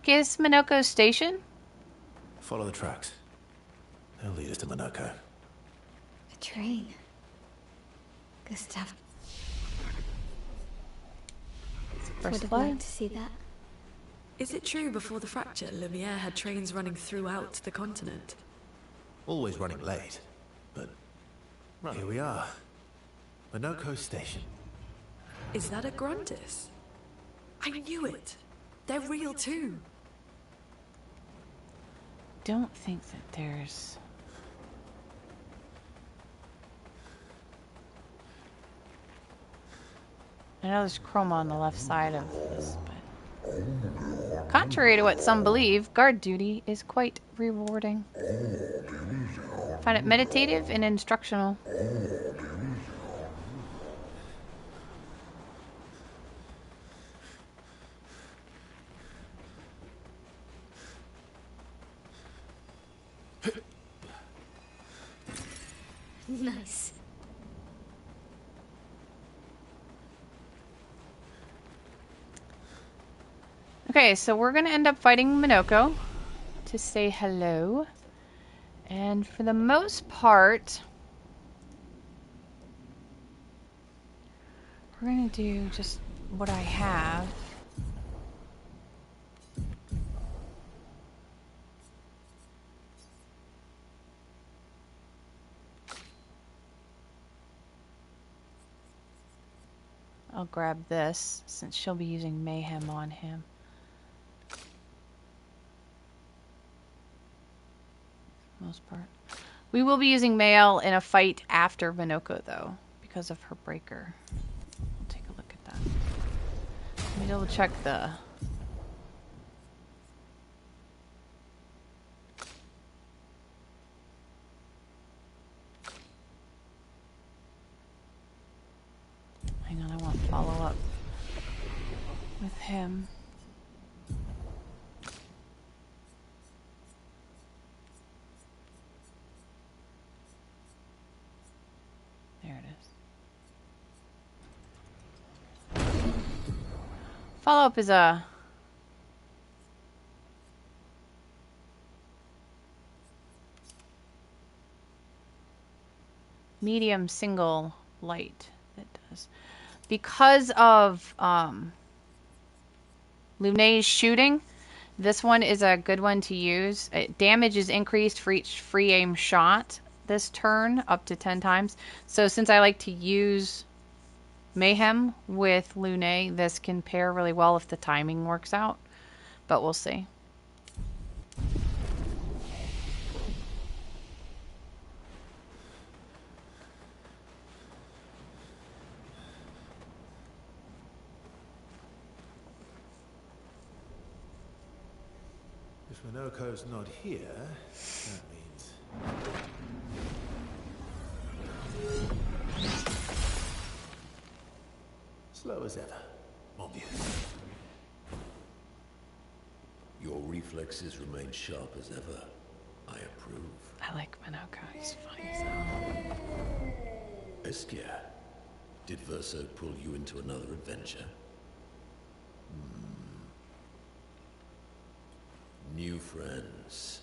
Kiss Monoco Station? Follow the tracks. They'll lead us to Monoco. A train. Good stuff. First Would have flight. liked to see that. Is it true before the fracture, Lumiere had trains running throughout the continent? Always running late, but here we are. Monoco Station. Is that a Grandis? I knew it. They're real too. Don't think that there's... I know there's chroma on the left side of this, but... Contrary to what some believe, guard duty is quite rewarding. Find it meditative and instructional. Nice. Okay, so we're gonna end up fighting Monoco to say hello. And for the most part, we're gonna do just what I have. I'll grab this since she'll be using Mayhem on him. Most part. We will be using Maelle in a fight after Monoco though, because of her breaker. We'll take a look at that. Let me double check the... Hang on, I want to follow up with him. There it is. Follow up is a medium single light that does. Because of Lune's shooting, this one is a good one to use. Damage is increased for each free aim shot this turn, up to 10 times. So since I like to use Mayhem with Lune, this can pair really well if the timing works out. But we'll see. If Monoco's not here, that means... slow as ever. Obvious. Your reflexes remain sharp as ever. I approve. I like Monoco. He's funny as hell. Esquire, did Verso pull you into another adventure? New friends.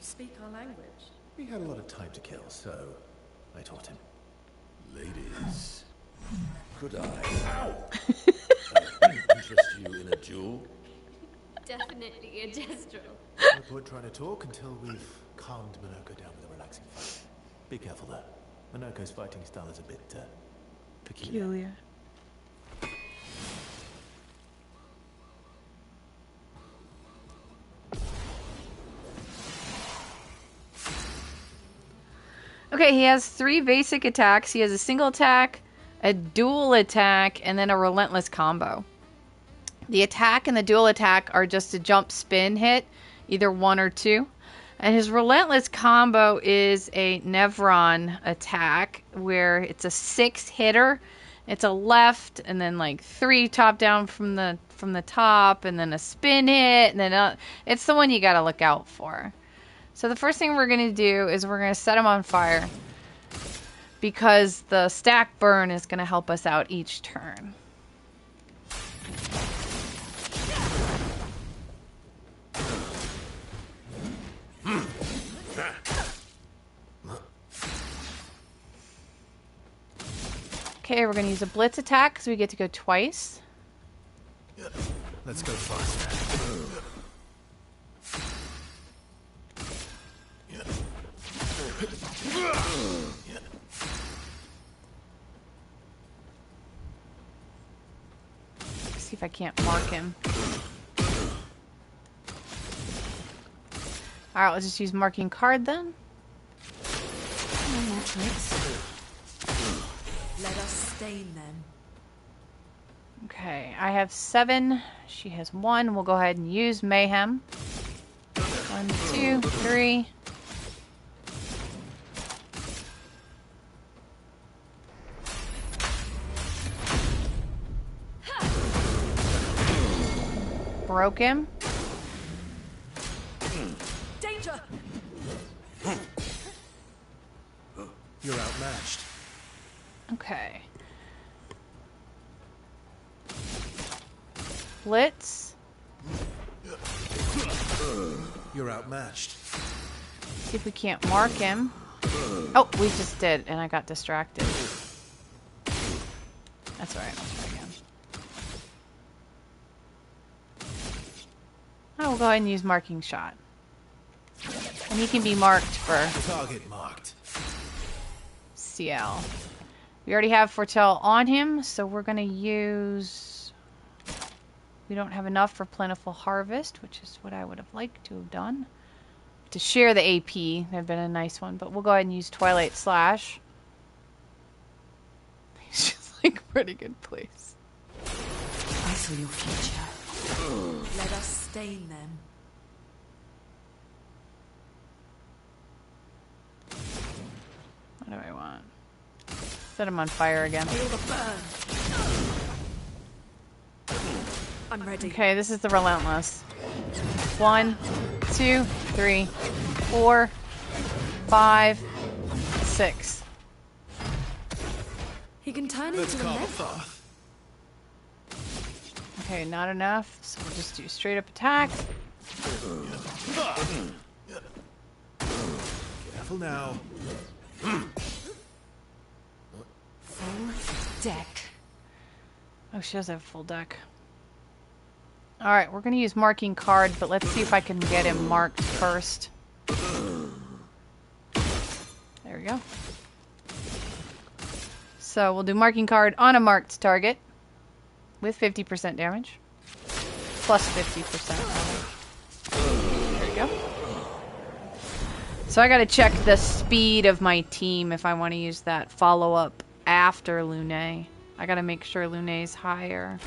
You speak our language. We had a lot of time to kill, so I taught him. Ladies, could I interest you in a duel? Definitely a gestural. No point trying to talk until we've calmed Monoco down with a relaxing fight. Be careful though. Monoco's fighting style is a bit peculiar. Okay, he has 3 basic attacks. He has a single attack, a dual attack, and then a relentless combo. The attack and the dual attack are just a jump spin hit, either 1 or 2. And his relentless combo is a Nevron attack where it's a 6 hitter. It's a left and then like 3 top down from the top and then a spin hit and then it's the one you got to look out for. So the first thing we're going to do is we're going to set him on fire because the stack burn is going to help us out each turn. Okay, we're gonna use a blitz attack because we get to go twice. Let's go faster. See if I can't mark him. Alright, let's just use marking card then. Let us stain them. Okay, I have 7. She has 1. We'll go ahead and use Mayhem. 1, 2, 3. Broke him. Danger! You're outmatched. Okay. Blitz. You're outmatched. See if we can't mark him. Oh, we just did, and I got distracted. That's alright, I'll try again. Oh, we'll go ahead and use marking shot. And he can be marked for Target marked. Sciel. We already have Foretell on him, so we're going to use... We don't have enough for Plentiful Harvest, which is what I would have liked to have done. To share the AP, that would have been a nice one, but we'll go ahead and use Twilight Slash. He's just like a pretty good place. I saw your future. Let us stain them. What do I want? Set him on fire again. Feel the burn. I'm ready. Okay, this is the Relentless. 1, 2, 3, 4, 5, 6. He can turn Let's into a call myth. off. Okay, not enough, so we'll just do straight up attack. Careful now. Full deck. Oh, she does have a full deck. Alright, we're going to use marking card, but let's see if I can get him marked first. There we go. So we'll do marking card on a marked target with 50% damage. Plus 50% damage. There we go. So I got to check the speed of my team if I want to use that follow-up after Lune. I got to make sure Lune's higher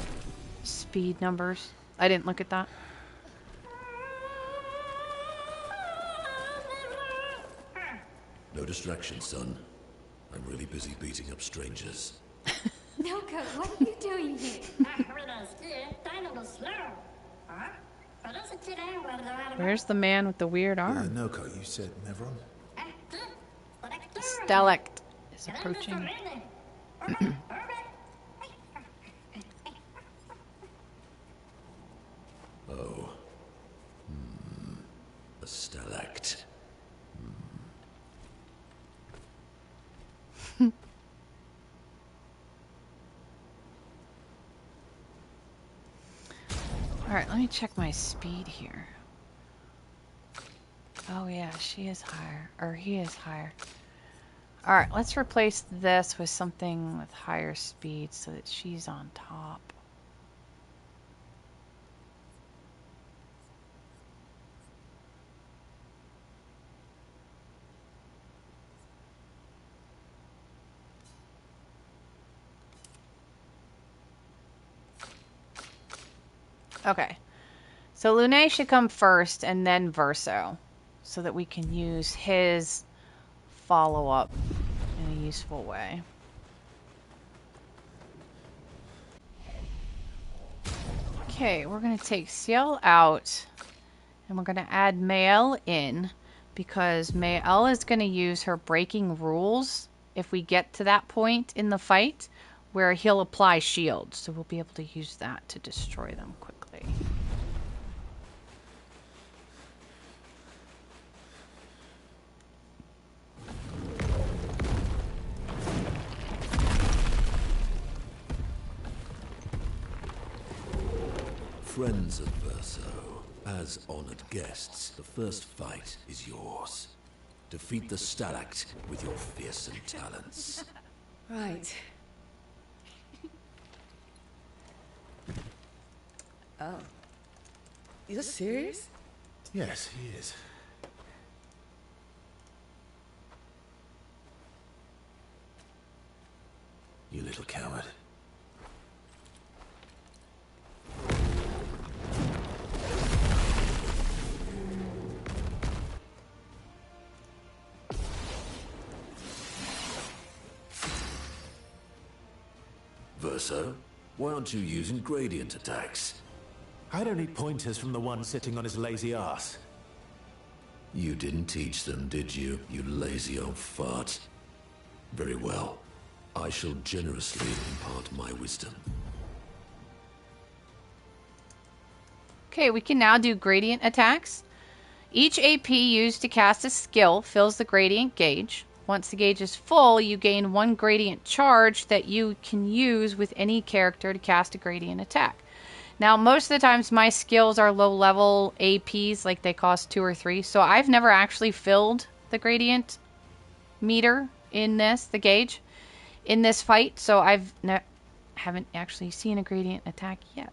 speed numbers. I didn't look at that. No distraction, son. I'm really busy beating up strangers. Monoco, what are you doing here? Where's the man with the weird arm? Monoco, you said Nevron? Stalect is approaching. Oh. A stalact. Alright, let me check my speed here. Oh yeah, she is higher. Or he is higher. Alright, let's replace this with something with higher speed so that she's on top. Okay, so Lune should come first and then Verso so that we can use his follow-up in a useful way. Okay, we're going to take Sciel out and we're going to add Maelle in because Maelle is going to use her breaking rules if we get to that point in the fight where he'll apply shields, so we'll be able to use that to destroy them quickly. Friends of Verso, as honored guests, the first fight is yours. Defeat the Stalact with your fearsome talents. Right. Oh. You're serious? Yes, he is. You little coward. Verso, why aren't you using gradient attacks? I don't need pointers from the one sitting on his lazy ass. You didn't teach them, did you, you lazy old fart? Very well. I shall generously impart my wisdom. Okay, we can now do gradient attacks. Each AP used to cast a skill fills the gradient gauge. Once the gauge is full, you gain 1 gradient charge that you can use with any character to cast a gradient attack. Now, most of the times my skills are low-level APs, like they cost 2 or 3, so I've never actually filled the gradient meter in the gauge, in this fight, so haven't actually seen a gradient attack yet.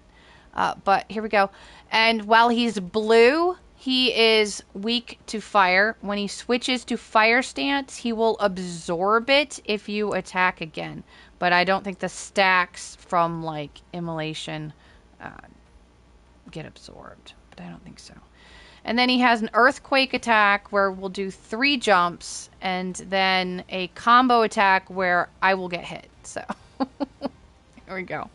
But here we go. And while he's blue, he is weak to fire. When he switches to fire stance, he will absorb it if you attack again. But I don't think the stacks from, like, immolation get absorbed. But I don't think so. And then he has an earthquake attack where we'll do 3 jumps, and then a combo attack where I will get hit. So, here we go.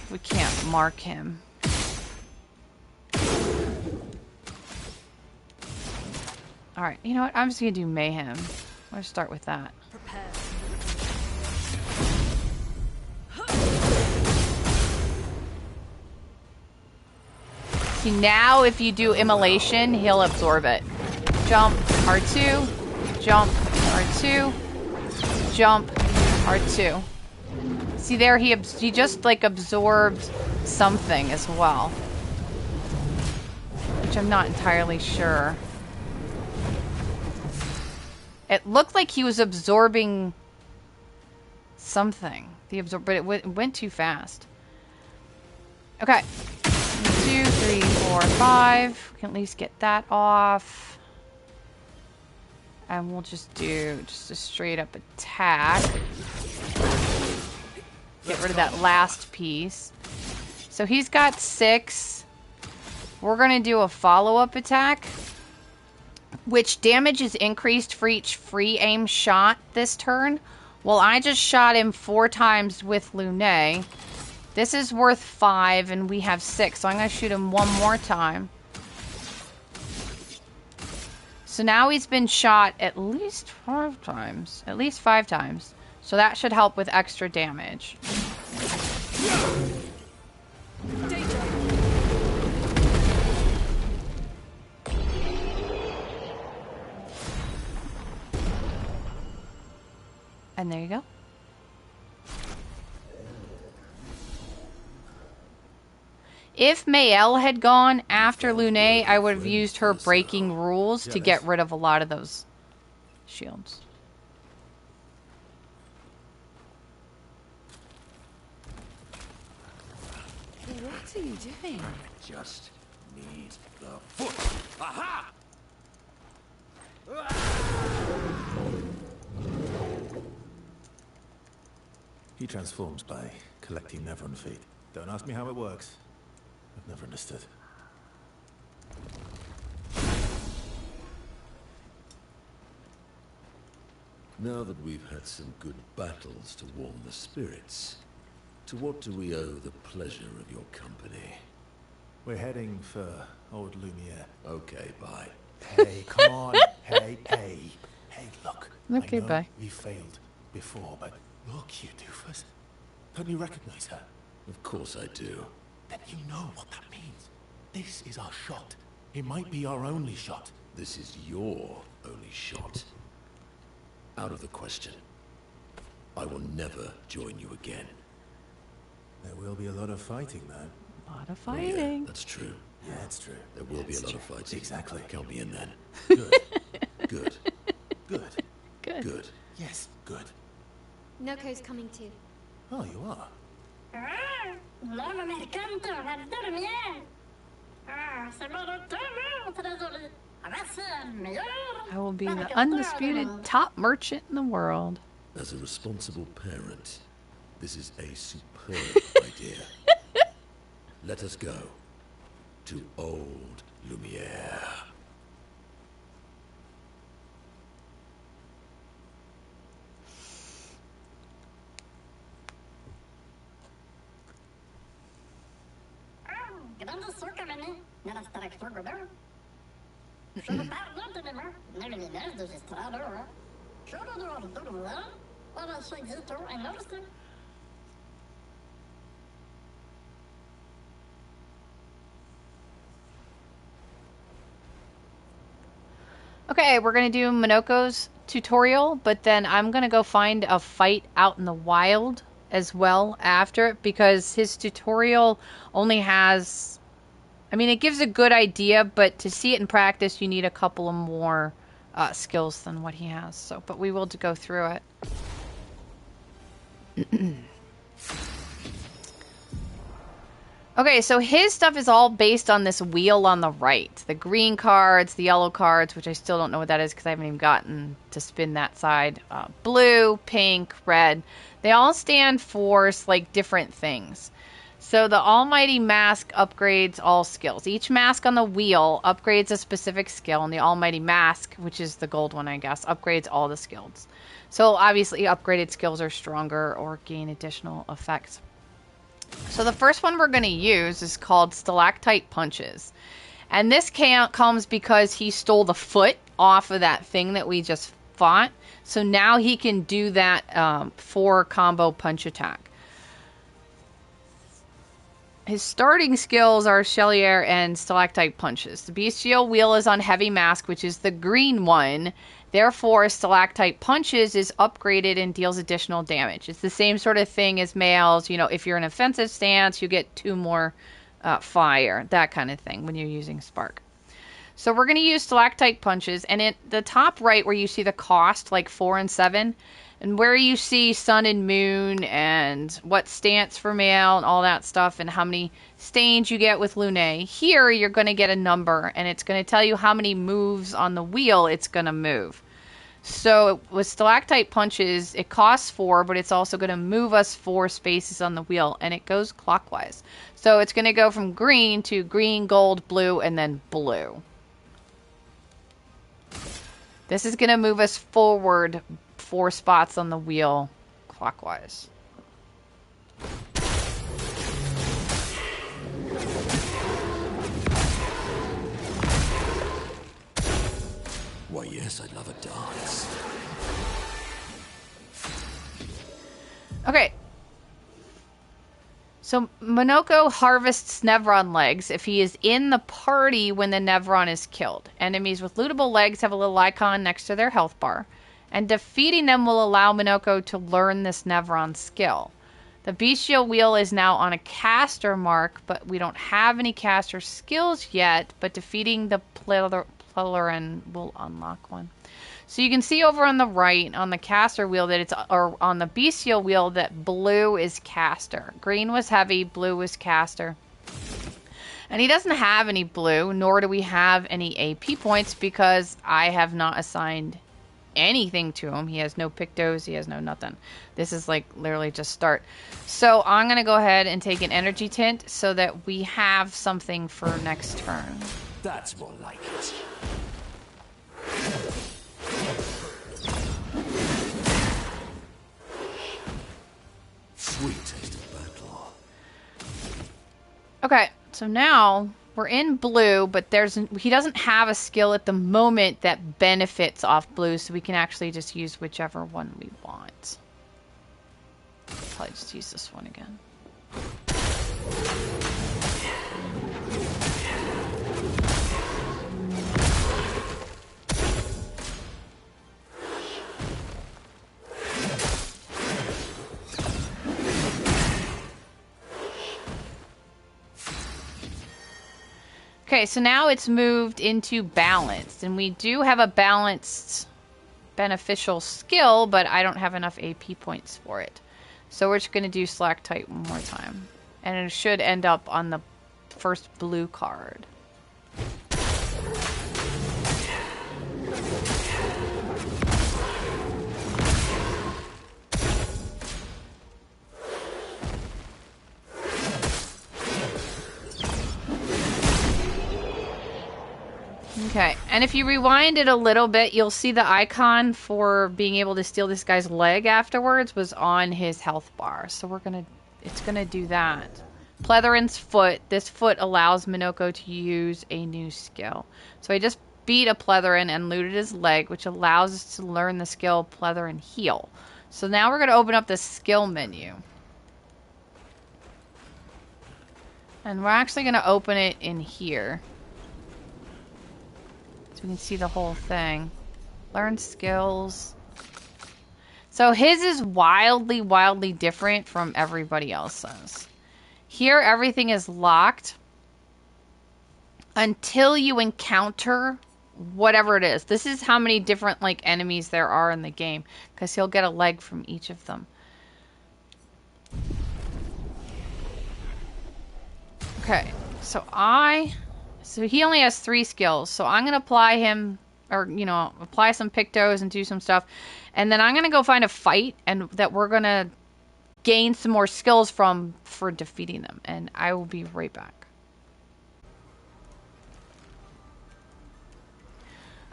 We can't mark him. Alright, you know what? I'm just going to do Mayhem. Let's start with that. Prepare. See, now if you do Immolation, he'll absorb it. Jump, R2. Jump, R2. Jump, R2. See there, he just like absorbed something as well. Which I'm not entirely sure. It looked like he was absorbing something. But it went too fast. Okay. 2, 3, 4, 5. We can at least get that off. And we'll just do just a straight up attack. Get rid of that last piece. So he's got 6. We're going to do a follow-up attack, which damage is increased for each free aim shot this turn. Well, I just shot him 4 times with Lune. This is worth 5, and we have 6, so I'm going to shoot him 1 more time. So now he's been shot at least 5 times. At least 5 times. So that should help with extra damage. And there you go. If Maelle had gone after Lune, I would have used her breaking rules to get rid of a lot of those shields. What are you doing? Just need the foot. Aha! He transforms by collecting Nevron feet. Don't ask me how it works. I've never understood. Now that we've had some good battles to warm the spirits, to what do we owe the pleasure of your company? We're heading for old Lumiere. Okay, bye. Hey, come on. Hey, look. Okay, I know bye. we failed before, but look, you doofus. Don't you recognize her? Of course I do. Then you know what that means. This is our shot. It might be our only shot. This is your only shot. Out of the question. I will never join you again. There will be a lot of fighting, though. A lot of Oh, fighting. yeah, that's true. Yeah, it's true. There will be a lot of fighting. Exactly. Count me in then. Good. Good. Good. Good. Good. Yes, good. Noco's coming too. Oh, you are? I will be the undisputed top merchant in the world. As a responsible parent, this is a superb idea. Let us go to old Lumiere. Okay, we're going to do Monoco's tutorial, but then I'm going to go find a fight out in the wild as well after it, because his tutorial only has... I mean, it gives a good idea, but to see it in practice, you need a couple of more skills than what he has. So, but we will go through it. Okay, so his stuff is all based on this wheel on the right. The green cards, the yellow cards, which I still don't know what that is because I haven't even gotten to spin that side. Blue, pink, red. They all stand for like different things. So the Almighty Mask upgrades all skills. Each mask on the wheel upgrades a specific skill, and the Almighty Mask, which is the gold one, I guess, upgrades all the skills. So obviously upgraded skills are stronger or gain additional effects. So the first one we're going to use is called Stalactite Punches. And this comes because he stole the foot off of that thing that we just fought. So now he can do that 4-combo punch attack. His starting skills are Chelier and Stalactite Punches. The Bestial Wheel is on Heavy Mask, which is the green one. Therefore, Stalactite Punches is upgraded and deals additional damage. It's the same sort of thing as Maelle's. You know, if you're in offensive stance, you get 2 more fire. That kind of thing when you're using Spark. So we're going to use Stalactite Punches. And at the top right where you see the cost, like 4 and 7, and where you see Sun and Moon and what stance for Maelle and all that stuff and how many stains you get with Lune, here you're going to get a number and it's going to tell you how many moves on the wheel it's going to move. So with Stalactite Punches, it costs 4, but it's also going to move us 4 spaces on the wheel, and it goes clockwise. So it's going to go from green to green, gold, blue, and then blue. This is going to move us forward 4 spots on the wheel clockwise. Why, yes, I'd love a dance. Okay. So Monoco harvests Nevron legs if he is in the party when the Nevron is killed. Enemies with lootable legs have a little icon next to their health bar, and defeating them will allow Monoco to learn this Nevron skill. The Bestial Wheel is now on a caster mark, but we don't have any caster skills yet, but defeating the Pelerin will unlock one. So you can see over on the right, on the caster wheel, that it's, or on the Bestial Wheel, that blue is caster. Green was heavy, blue was caster. And he doesn't have any blue, nor do we have any AP points because I have not assigned anything to him. He has no Pictos, he has no nothing. This is like literally just start. So I'm going to go ahead and take an energy tint so that we have something for next turn. That's more like it. Sweet taste of battle. Okay, so now we're in blue, but he doesn't have a skill at the moment that benefits off blue, so we can actually just use whichever one we want. Probably just use this one again. Okay, so now it's moved into balanced, and we do have a balanced beneficial skill, but I don't have enough AP points for it. So we're just going to do Slack-Tight one more time. And it should end up on the first blue card. Okay, and if you rewind it a little bit, you'll see the icon for being able to steal this guy's leg afterwards was on his health bar. So it's gonna do that. Pletherin's foot. This foot allows Monoco to use a new skill. So I just beat a Pletherin and looted his leg, which allows us to learn the skill Pletherin Heal. So now we're gonna open up the skill menu. And we're actually gonna open it in here. We can see the whole thing. Learn skills. So his is wildly, wildly different from everybody else's. Here, everything is locked until you encounter whatever it is. This is how many different enemies there are in the game, because he'll get a leg from each of them. Okay, so he only has 3 skills, so I'm going to apply him, or, apply some Pictos and do some stuff. And then I'm going to go find a fight, and that we're going to gain some more skills for defeating them. And I will be right back.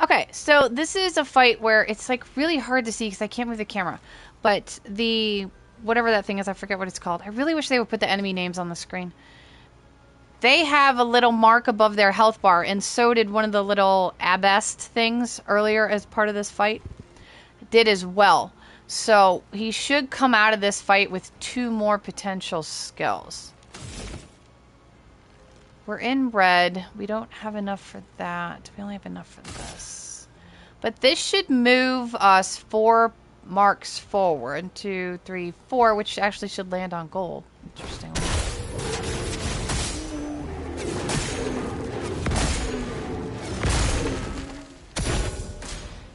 Okay, so this is a fight where it's really hard to see because I can't move the camera. But whatever that thing is, I forget what it's called. I really wish they would put the enemy names on the screen. They have a little mark above their health bar, and so did one of the little abest things earlier as part of this fight. Did as well. So he should come out of this fight with 2 more potential skills. We're in red. We don't have enough for that. We only have enough for this. But this should move us 4 marks forward. 2, 3, 4, which actually should land on gold. Interesting.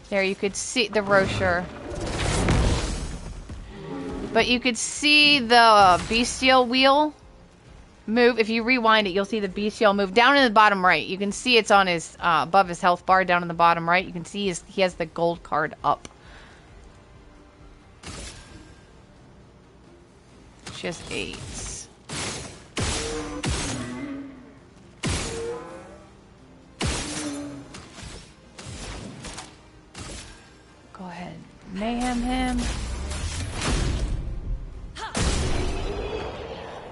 There, you could see the brochure. But you could see the bestial wheel move. If you rewind it, you'll see the bestial move down in the bottom right. You can see it's on his above his health bar down in the bottom right. You can see he has the gold card up. She has 8s. Go ahead, mayhem him.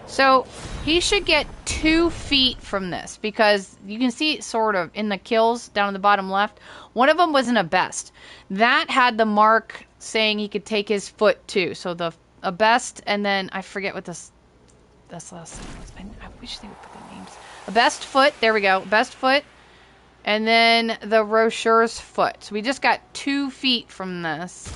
So he should get 2 feet from this because you can see it sort of in the kills down in the bottom left. One of them wasn't a best. That had the mark saying he could take his foot too. So a best, and then I forget what this last thing was. I wish they would put the names. A best foot. There we go. Best foot. And then the Rocheur's foot. So we just got 2 feet from this.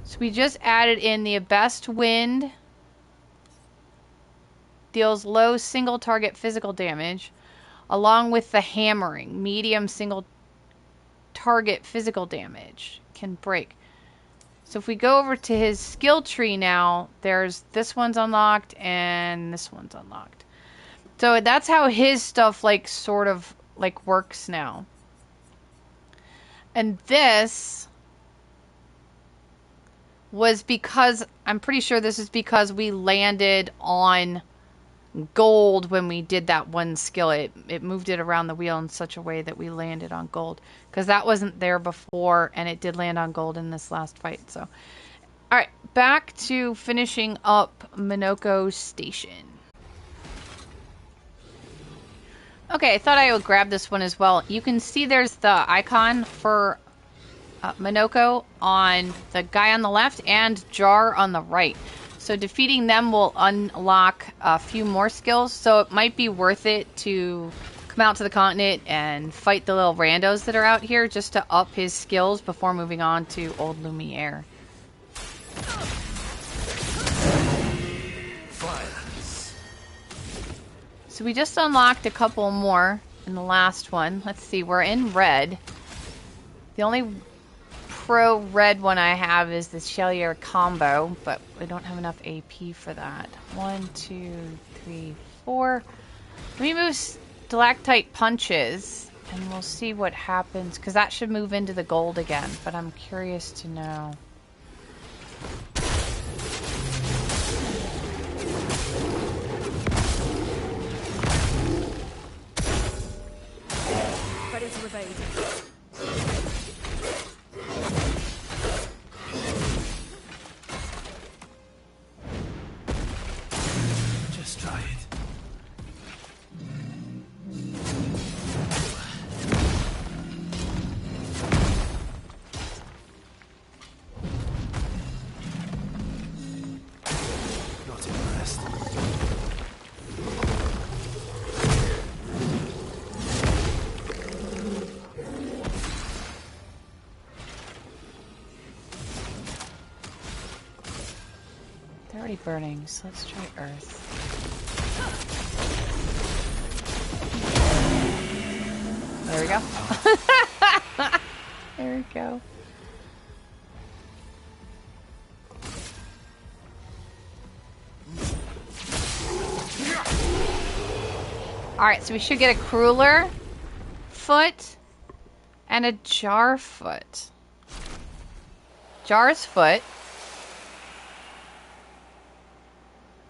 So we just added in the best wind. Deals low single target physical damage. Along with the hammering. Medium single target physical damage. Can break. So if we go over to his skill tree now, there's this one's unlocked and this one's unlocked. So that's how his stuff sort of works now. And this was because, I'm pretty sure this is because we landed on gold when we did that one skill. It moved it around the wheel in such a way that we landed on gold. Because that wasn't there before, and it did land on gold in this last fight. So, alright, back to finishing up Monoco Station. Okay, I thought I would grab this one as well. You can see there's the icon for Monoco on the guy on the left and Jar on the right. So defeating them will unlock a few more skills. So it might be worth it to come out to the continent and fight the little randos that are out here just to up his skills before moving on to Old Lumiere. Violence So we just unlocked a couple more in the last one. Let's see, we're in red. The only pro red one I have is the Sciel combo, but we don't have enough AP for that. 1, 2, 3, 4. Let me move stalactite punches, and we'll see what happens, because that should move into the gold again, but I'm curious to know. Ready to evade. Just try it. Not impressed. They're already burning, so let's try earth. There we go. There we go. Alright, so we should get a cruller foot and a jar foot. Jar's foot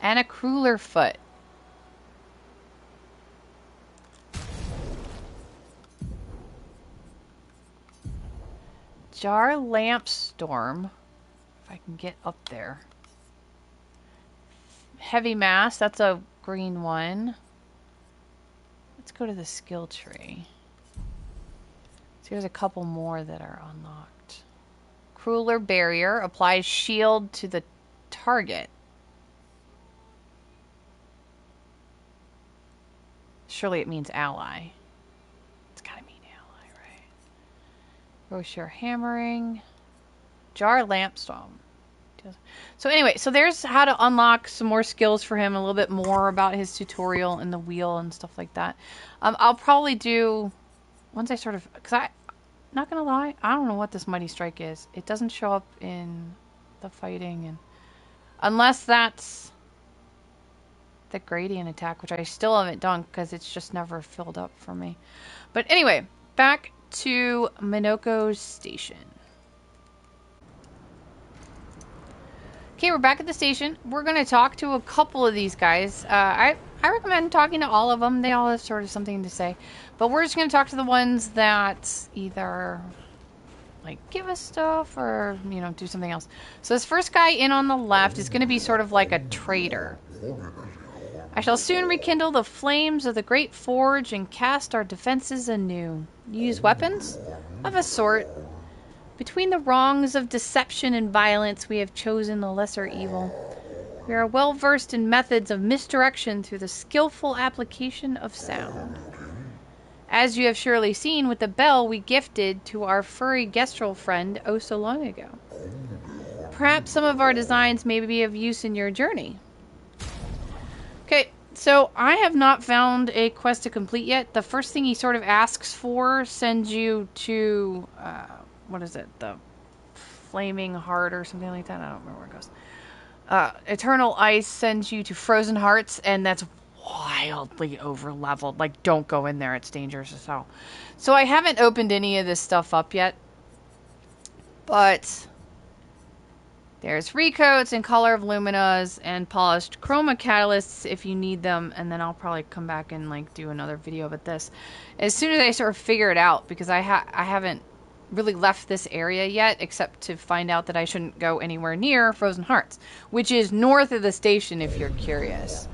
and a cruller foot. Jar lamp storm. If I can get up there. Heavy mass, that's a green one. Let's go to the skill tree. So there's a couple more that are unlocked. Cruller barrier applies shield to the target. Surely it means ally. It's gotta mean ally, right? Brochure hammering. Jar lampstorm. So anyway, so there's how to unlock some more skills for him, a little bit more about his tutorial and the wheel and stuff like that. I'll probably do, once I sort of, because I'm not going to lie, I don't know what this Mighty Strike is. It doesn't show up in the fighting, and unless that's the gradient attack, which I still haven't done because it's just never filled up for me. But anyway, back to Monoco's station. Okay, we're back at the station. We're going to talk to a couple of these guys. I recommend talking to all of them. They all have sort of something to say. But we're just going to talk to the ones that either like give us stuff or, you know, do something else. So this first guy in on the left is going to be sort of like a trader. I shall soon rekindle the flames of the great forge and cast our defenses anew. Use weapons? Of a sort. Between the wrongs of deception and violence, we have chosen the lesser evil. We are well versed in methods of misdirection through the skillful application of sound. As you have surely seen with the bell we gifted to our furry gestrel friend oh so long ago. Perhaps some of our designs may be of use in your journey. Okay, so I have not found a quest to complete yet. The first thing he sort of asks for sends you to... what is it? The Flaming Heart or something like that? I don't remember where it goes. Eternal Ice sends you to Frozen Hearts, and that's wildly over-leveled. Like, don't go in there. It's dangerous as hell. So I haven't opened any of this stuff up yet. But there's Recoats and Color of Luminas and Polished Chroma Catalysts if you need them. And then I'll probably come back and, like, do another video about this as soon as I sort of figure it out. Because I haven't really left this area yet, except to find out that I shouldn't go anywhere near Frozen Hearts, which is north of the station if you're curious.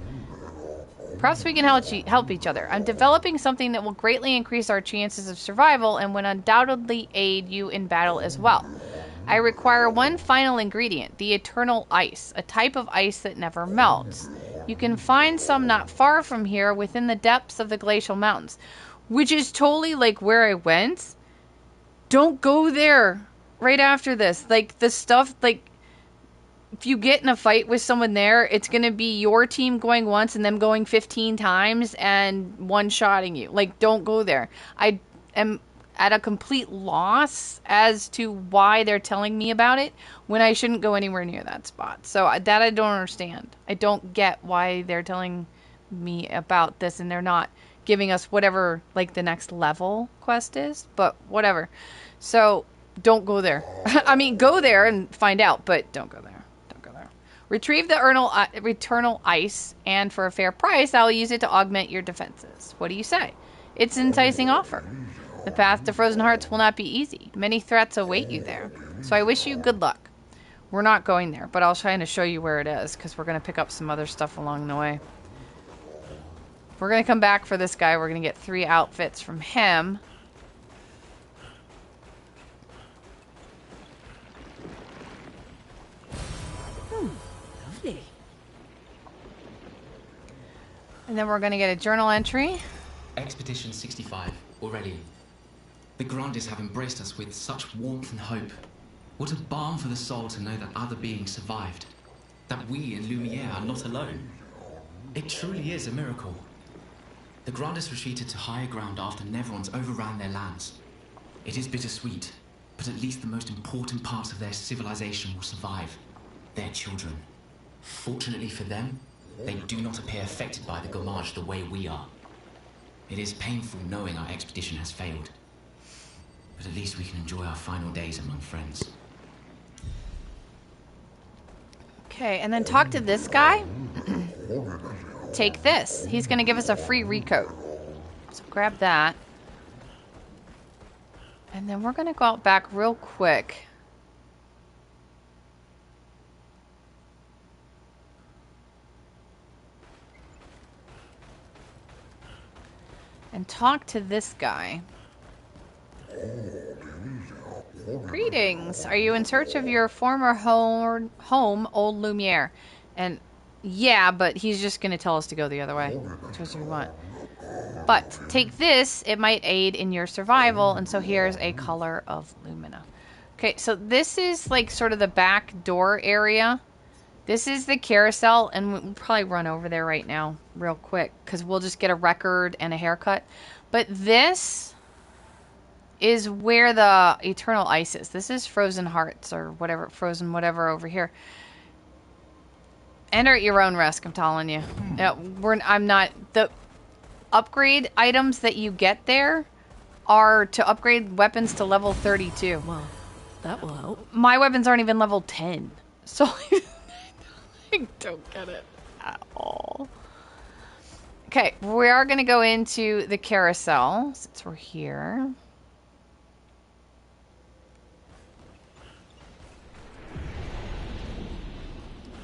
Perhaps we can help each other. I'm developing something that will greatly increase our chances of survival and would undoubtedly aid you in battle as well. I require one final ingredient, the Eternal Ice, a type of ice that never melts. You can find some not far from here within the depths of the glacial mountains, which is totally like where I went. Don't go there right after this. Like, the stuff, like, if you get in a fight with someone there, it's going to be your team going once and them going 15 times and one-shotting you. Like, don't go there. I am at a complete loss as to why they're telling me about it when I shouldn't go anywhere near that spot. So that I don't understand. I don't get why they're telling me about this and they're not giving us whatever, like, the next level quest is. But whatever. So don't go there. I mean, go there and find out, but don't go there. Retrieve the eternal ice, and for a fair price, I'll use it to augment your defenses. What do you say? It's an enticing offer. The path to Frozen Hearts will not be easy. Many threats await you there. So I wish you good luck. We're not going there, but I'll try to show you where it is, because we're going to pick up some other stuff along the way. We're going to come back for this guy. We're going to get 3 outfits from him. And then we're going to get a journal entry. Expedition 65, already. The Grandis have embraced us with such warmth and hope. What a balm for the soul to know that other beings survived. That we in Lumiere are not alone. It truly is a miracle. The Grandis retreated to higher ground after Neverons overran their lands. It is bittersweet, but at least the most important parts of their civilization will survive. Their children. Fortunately for them, they do not appear affected by the Gommage the way we are. It is painful knowing our expedition has failed. But at least we can enjoy our final days among friends. Okay, and then talk to this guy. Take this. He's going to give us a free recoat. So grab that. And then we're going to go out back real quick. And talk to this guy. Greetings. Are you in search of your former home, Old Lumiere? And yeah, but he's just going to tell us to go the other way. Which is what we want. But take this. It might aid in your survival. And so here's a color of Lumina. Okay, so this is like sort of the back door area. This is the carousel, and we'll probably run over there right now real quick because we'll just get a record and a haircut. But this is where the eternal ice is. This is Frozen Hearts or whatever, Frozen whatever over here. Enter at your own risk, I'm telling you. I'm not... The upgrade items that you get there are to upgrade weapons to level 32. Well, that will help. My weapons aren't even level 10. So... I don't get it at all. Okay, we are going to go into the carousel since we're here.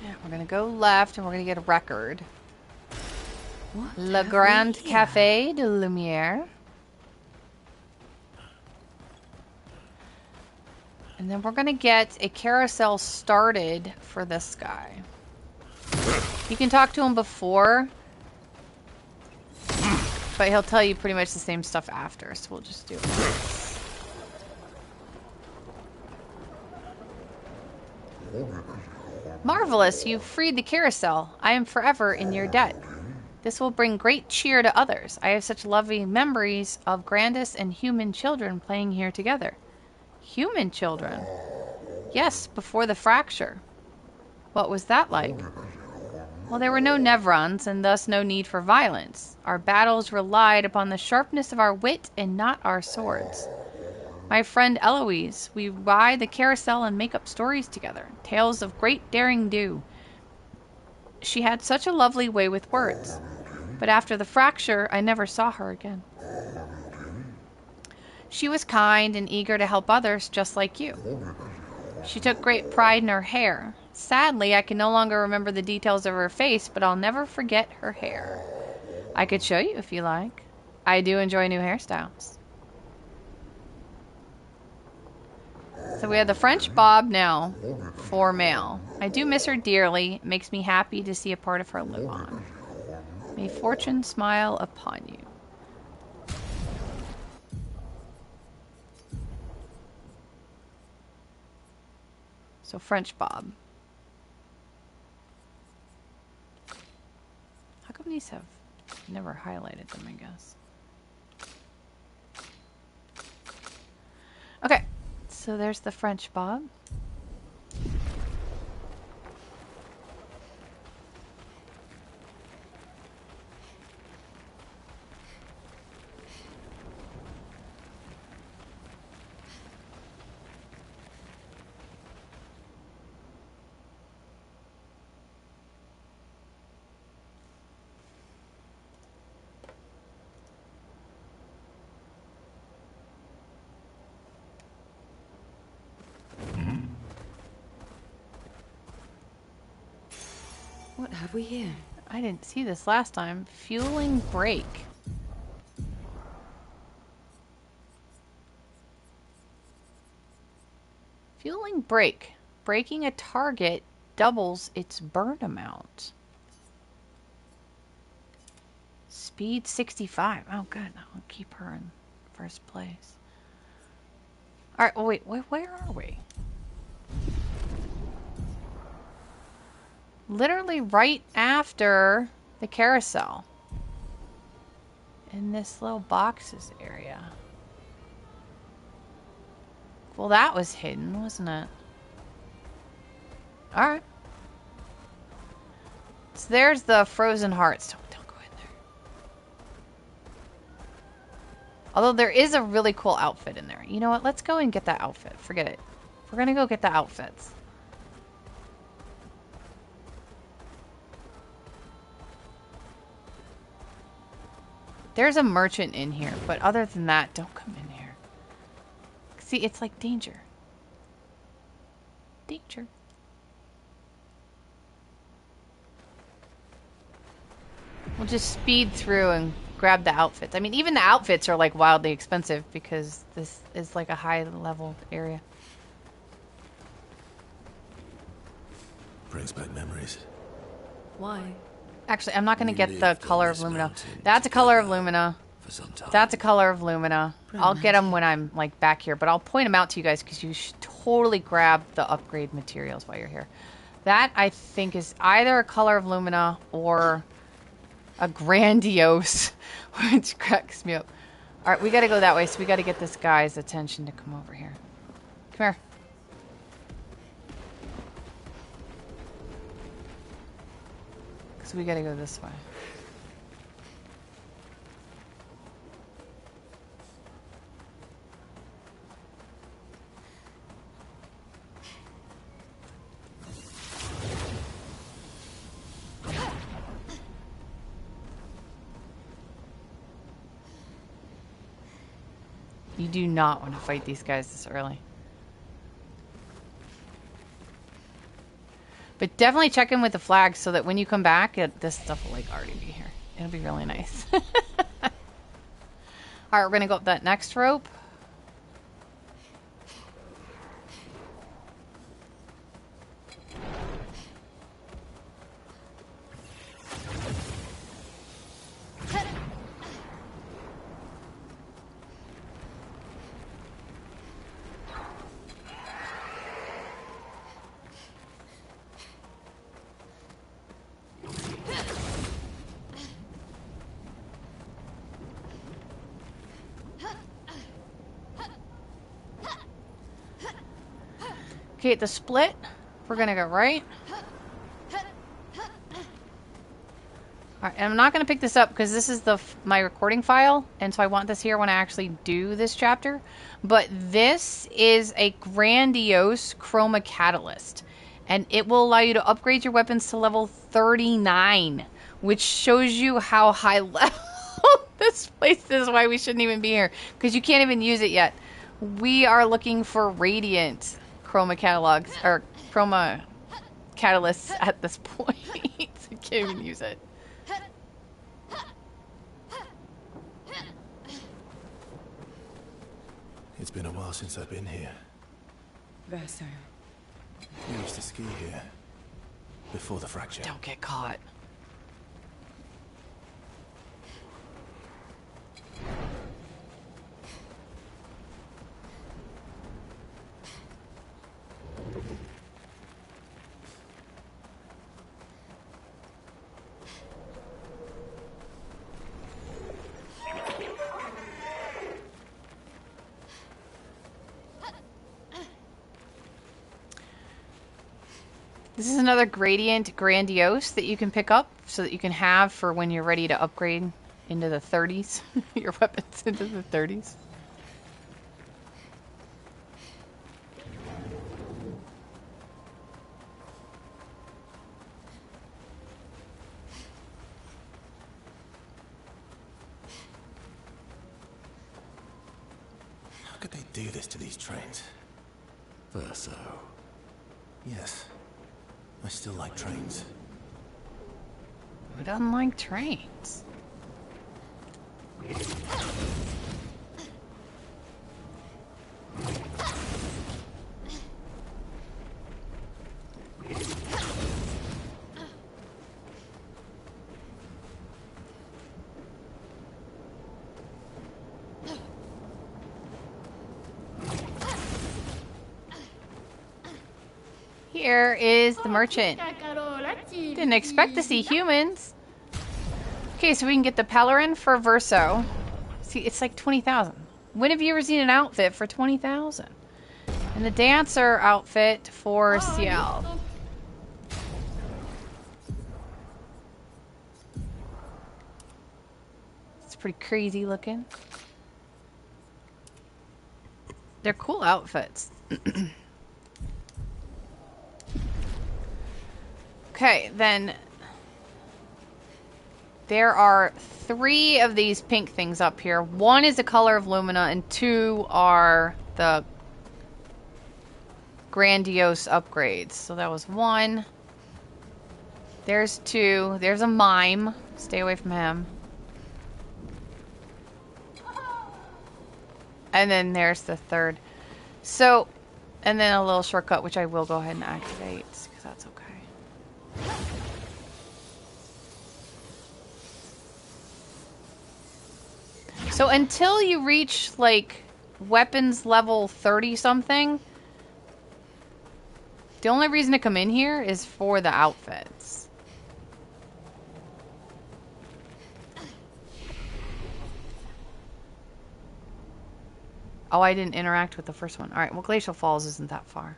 Yeah, we're going to go left and we're going to get a record. What Le Grand Café de Lumiere. And then we're going to get a carousel started for this guy. You can talk to him before, but he'll tell you pretty much the same stuff after, so we'll just do it. Marvelous, you've freed the carousel. I am forever in your debt. This will bring great cheer to others. I have such lovely memories of Grandis and human children playing here together. Human children? Yes, before the fracture. What was that like? Well, there were no Neverons, and thus no need for violence. Our battles relied upon the sharpness of our wit and not our swords. My friend Eloise, we ride the carousel and make up stories together, tales of great daring do. She had such a lovely way with words, but after the fracture, I never saw her again. She was kind and eager to help others, just like you. She took great pride in her hair. Sadly, I can no longer remember the details of her face, but I'll never forget her hair. I could show you if you like. I do enjoy new hairstyles. So we have the French bob now for Maelle. I do miss her dearly. It makes me happy to see a part of her live on. May fortune smile upon you. So French bob. these have never highlighted them, I guess. Okay, so there's the French bob. What have we here? I didn't see this last time. Fueling brake. Fueling brake. Braking a target doubles its burn amount. Speed 65. Oh, good. I'll keep her in first place. Alright, well, wait. Where are we? Literally right after the carousel. In this little boxes area. Well, that was hidden, wasn't it? Alright. So there's the frozen hearts. Don't go in there. Although there is a really cool outfit in there. You know what? Let's go and get that outfit. Forget it. We're gonna go get the outfits. There's a merchant in here, but other than that, don't come in here. See, it's like danger. Danger. We'll just speed through and grab the outfits. I mean, even the outfits are like wildly expensive because this is like a high level area. Brings back memories. Why? Actually, I'm not going to get the color of Lumina. That's a color of Lumina. That's a color of Lumina. I'll get them when I'm like back here, but I'll point them out to you guys because you should totally grab the upgrade materials while you're here. That, I think, is either a color of Lumina or a grandiose, which cracks me up. All right, we got to go that way, so we got to get this guy's attention to come over here. Come here. So we gotta go this way. You do not want to fight these guys this early. But definitely check in with the flags so that when you come back, this stuff will like already be here. It'll be really nice. Alright, we're going to go up that next rope. Okay, at the split, we're gonna go right. Alright, and I'm not gonna pick this up because this is my recording file, and so I want this here when I actually do this chapter. But this is a grandiose chroma catalyst, and it will allow you to upgrade your weapons to level 39, which shows you how high level this place is. Why we shouldn't even be here, because you can't even use it yet. We are looking for radiant chroma catalogs or chroma catalysts at this point. I can't even use it. It's been a while since I've been here. Verso. We used to ski here before the fracture. Don't get caught. This is another gradient grandiose that you can pick up so that you can have for when you're ready to upgrade into the 30s. Your weapons into the 30s. How could they do this to these trains? Verso. Yes. I still like trains. Who doesn't like trains? Here is the merchant. Didn't expect to see humans. Okay, so we can get the Pelerin for Verso. See, it's like 20,000. When have you ever seen an outfit for 20,000? And the dancer outfit for Sciel. It's pretty crazy looking. They're cool outfits. Okay, then there are 3 of these pink things up here. 1 is the color of Lumina, and 2 are the grandiose upgrades. So that was 1. There's 2. There's a mime. Stay away from him. And then there's the 3rd. So, and then a little shortcut, which I will go ahead and activate, because that's okay. So until you reach, like, weapons level 30 something, the only reason to come in here is for the outfits. Oh, I didn't interact with the first one. Alright, well, Glacial Falls isn't that far.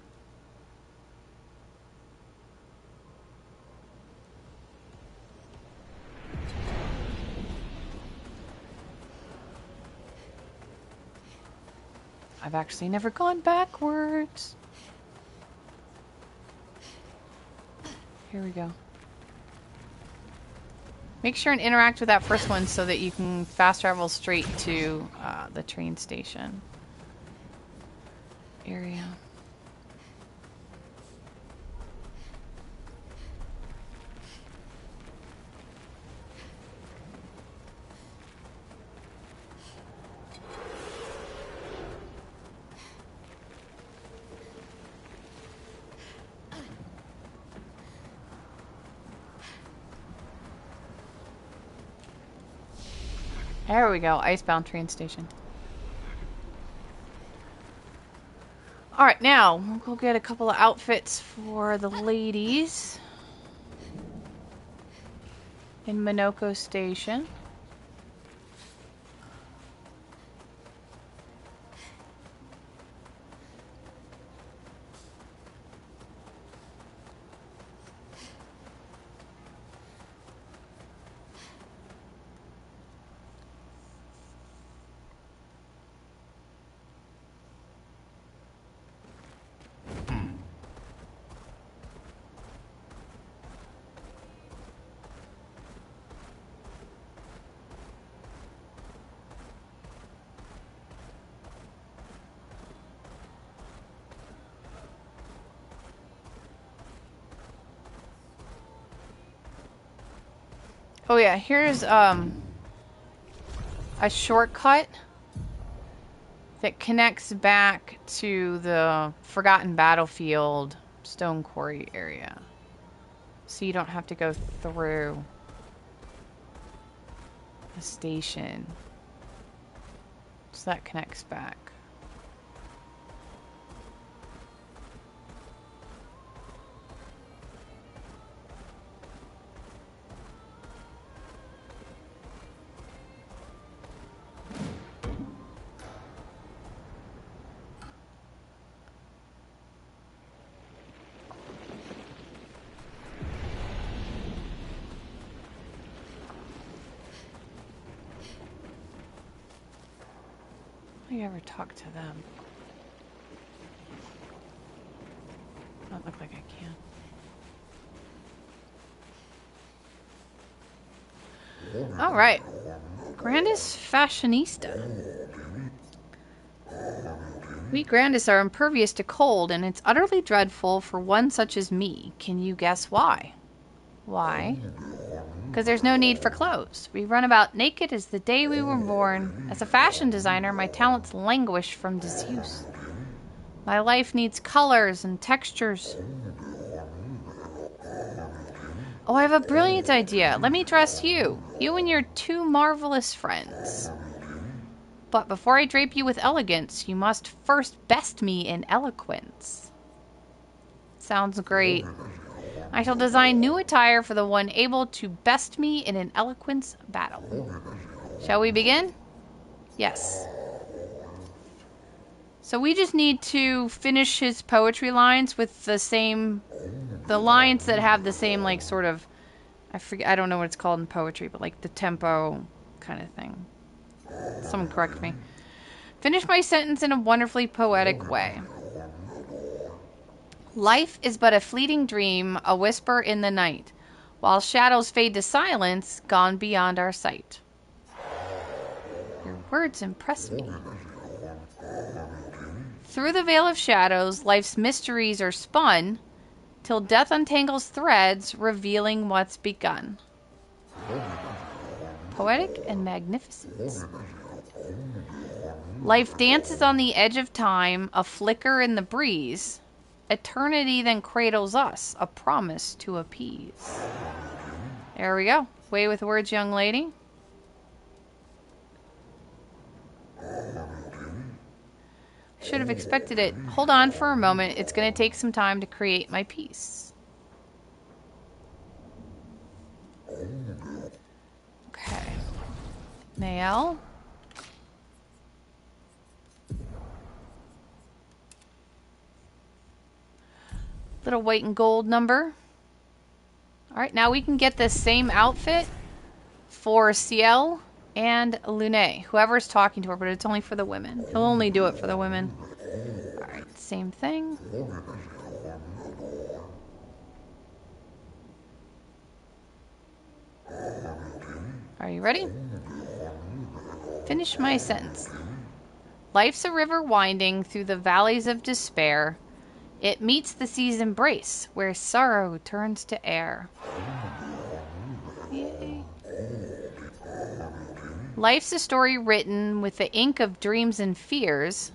I've actually never gone backwards. Here we go. Make sure and interact with that first one so that you can fast travel straight to the train station area. There we go, Icebound train station. Alright, now, we'll go get a couple of outfits for the ladies in Monoco Station. Oh yeah, here's a shortcut that connects back to the Forgotten Battlefield Stone Quarry area. So you don't have to go through the station. So that connects back. Will you ever talk to them? Don't look like I can. All right. Grandis Fashionista. We Grandis are impervious to cold, and it's utterly dreadful for one such as me. Can you guess why? Why? Because there's no need for clothes. We run about naked as the day we were born. As a fashion designer, my talents languish from disuse. My life needs colors and textures. Oh, I have a brilliant idea. Let me dress you. You and your two marvelous friends. But before I drape you with elegance, you must first best me in eloquence. Sounds great. I shall design new attire for the one able to best me in an eloquence battle. Shall we begin? Yes. So we just need to finish his poetry lines with the lines that have the same, like, sort of, I don't know what it's called in poetry, but like the tempo kind of thing. Someone correct me. Finish my sentence in a wonderfully poetic way. Life is but a fleeting dream, a whisper in the night, while shadows fade to silence, gone beyond our sight. Your words impress me. Through the veil of shadows, life's mysteries are spun, till death untangles threads, revealing what's begun. Poetic and magnificent. Life dances on the edge of time, a flicker in the breeze. Eternity then cradles us, a promise to appease. There we go. Way with words, young lady. Should have expected it. Hold on for a moment. It's going to take some time to create my piece. Okay. Maelle. Little white and gold number. Alright, now we can get this same outfit for Sciel and Lune. Whoever's talking to her, but it's only for the women. He'll only do it for the women. Alright, same thing. Are you ready? Finish my sentence. Life's a river winding through the valleys of despair. It meets the sea's embrace, where sorrow turns to air. Yay. Life's a story written with the ink of dreams and fears,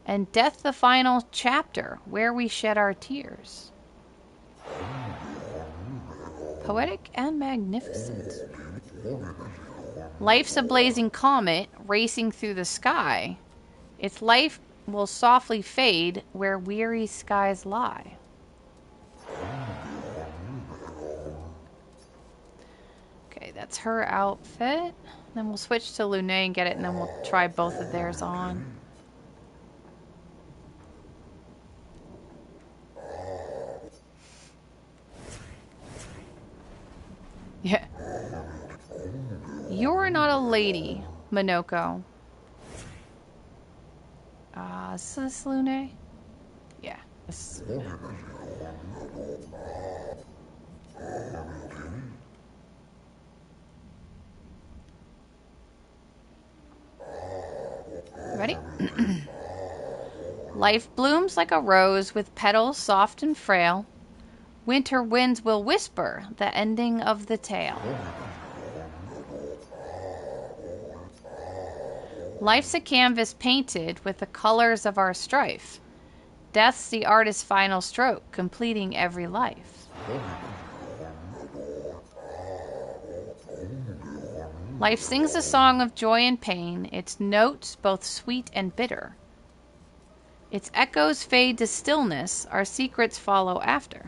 and death the final chapter, where we shed our tears. Poetic and magnificent. Life's a blazing comet racing through the sky. Its life will softly fade where weary skies lie. Okay, that's her outfit. Then we'll switch to Lune and get it, and then we'll try both of theirs on. Yeah. You're not a lady, Monoco. Is this Lune? Yeah. This is Lune. Ready? Life blooms like a rose with petals soft and frail. Winter winds will whisper the ending of the tale. Life's a canvas painted with the colors of our strife. Death's the artist's final stroke, completing every life. Life sings a song of joy and pain, its notes both sweet and bitter. Its echoes fade to stillness, our secrets follow after.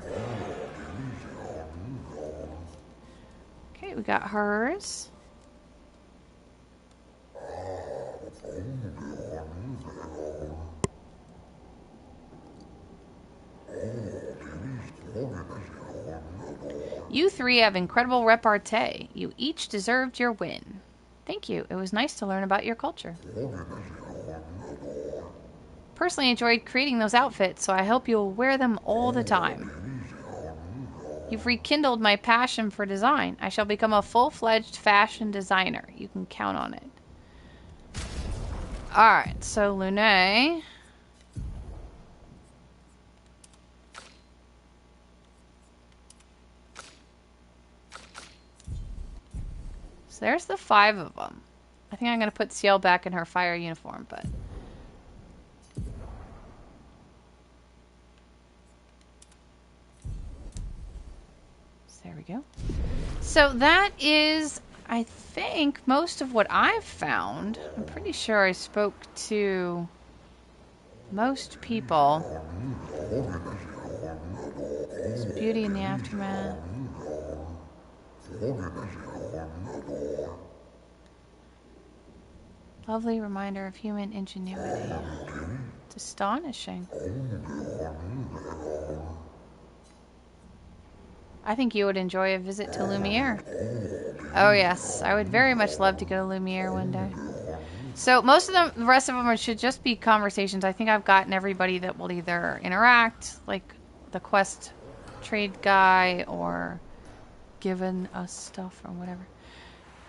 Okay, we got hers. You three have incredible repartee. You each deserved your win. Thank you. It was nice to learn about your culture. personally enjoyed creating those outfits, so I hope you'll wear them all the time. You've rekindled my passion for design. I shall become a full-fledged fashion designer. You can count on it. Alright, so Lune. So there's the 5 of them. I think I'm going to put Sciel back in her fire uniform, but... There we go. So that is, I think, most of what I've found. I'm pretty sure I spoke to most people. There's beauty in the aftermath. Lovely reminder of human ingenuity. It's astonishing. I think you would enjoy a visit to Lumiere. Oh yes, I would very much love to go to Lumiere one day. So most of them, the rest of them should just be conversations. I think I've gotten everybody that will either interact, like the quest trade guy, or given us stuff or whatever.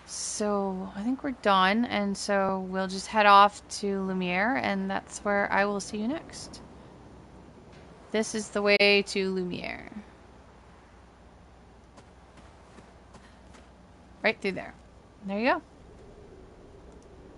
So I think we're done, and so we'll just head off to Lumiere, and that's where I will see you next. This is the way to Lumiere. Right through there. There you go.